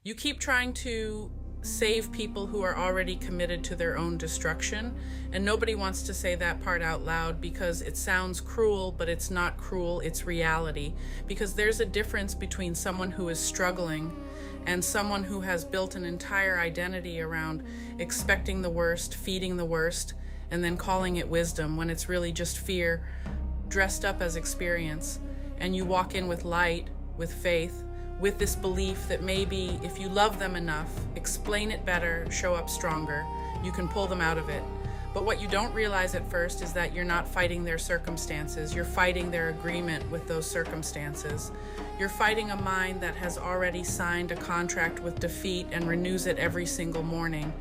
You keep trying to save people who are already committed to their own destruction, and nobody wants to say that part out loud because it sounds cruel, but it's not cruel, it's reality. Because there's a difference between someone who is struggling and someone who has built an entire identity around expecting the worst, feeding the worst, and then calling it wisdom when it's really just fear dressed up as experience. And you walk in with light, with faith, with this belief that maybe if you love them enough, explain it better, show up stronger, you can pull them out of it. But what you don't realize at first is that you're not fighting their circumstances, you're fighting their agreement with those circumstances. You're fighting a mind that has already signed a contract with defeat and renews it every single morning.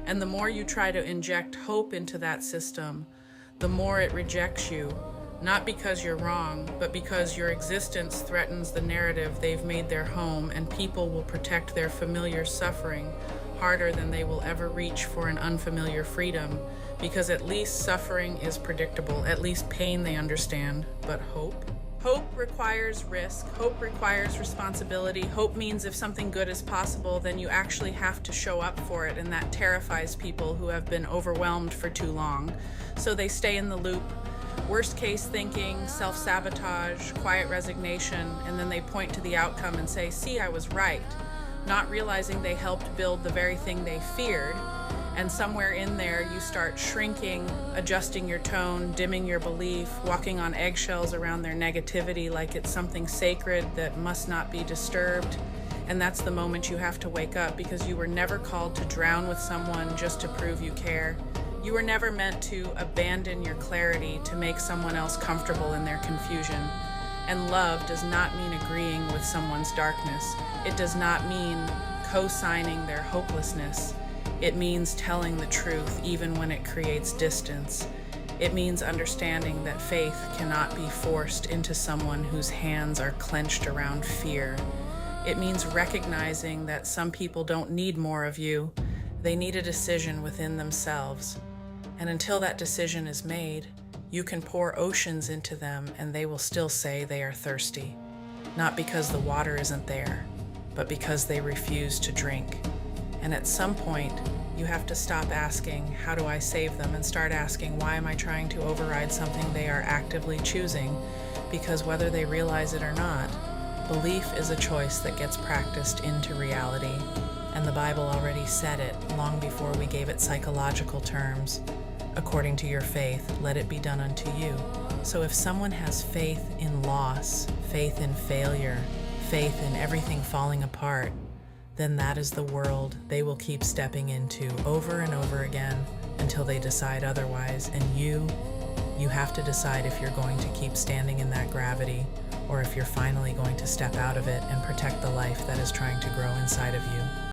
And the more you try to inject hope into that system, the more it rejects you. Not because you're wrong, but because your existence threatens the narrative they've made their home, and people will protect their familiar suffering harder than they will ever reach for an unfamiliar freedom, because at least suffering is predictable, at least pain they understand. But hope? Hope requires risk. Hope requires responsibility. Hope means if something good is possible, then you actually have to show up for it, and that terrifies people who have been overwhelmed for too long. So they stay in the loop. Worst case thinking, self-sabotage, quiet resignation, and then they point to the outcome and say, see, I was right, not realizing they helped build the very thing they feared. And somewhere in there, you start shrinking, adjusting your tone, dimming your belief, walking on eggshells around their negativity like it's something sacred that must not be disturbed. And that's the moment you have to wake up, because you were never called to drown with someone just to prove you care. You were never meant to abandon your clarity to make someone else comfortable in their confusion. And love does not mean agreeing with someone's darkness. It does not mean co-signing their hopelessness. It means telling the truth even when it creates distance. It means understanding that faith cannot be forced into someone whose hands are clenched around fear. It means recognizing that some people don't need more of you. They need a decision within themselves. And until that decision is made, you can pour oceans into them and they will still say they are thirsty. Not because the water isn't there, but because they refuse to drink. And at some point, you have to stop asking, how do I save them? And start asking, why am I trying to override something they are actively choosing? Because whether they realize it or not, belief is a choice that gets practiced into reality. And the Bible already said it long before we gave it psychological terms. According to your faith, let it be done unto you. So if someone has faith in loss, faith in failure, faith in everything falling apart, then that is the world they will keep stepping into over and over again until they decide otherwise. And you have to decide if you're going to keep standing in that gravity, or if you're finally going to step out of it and protect the life that is trying to grow inside of you.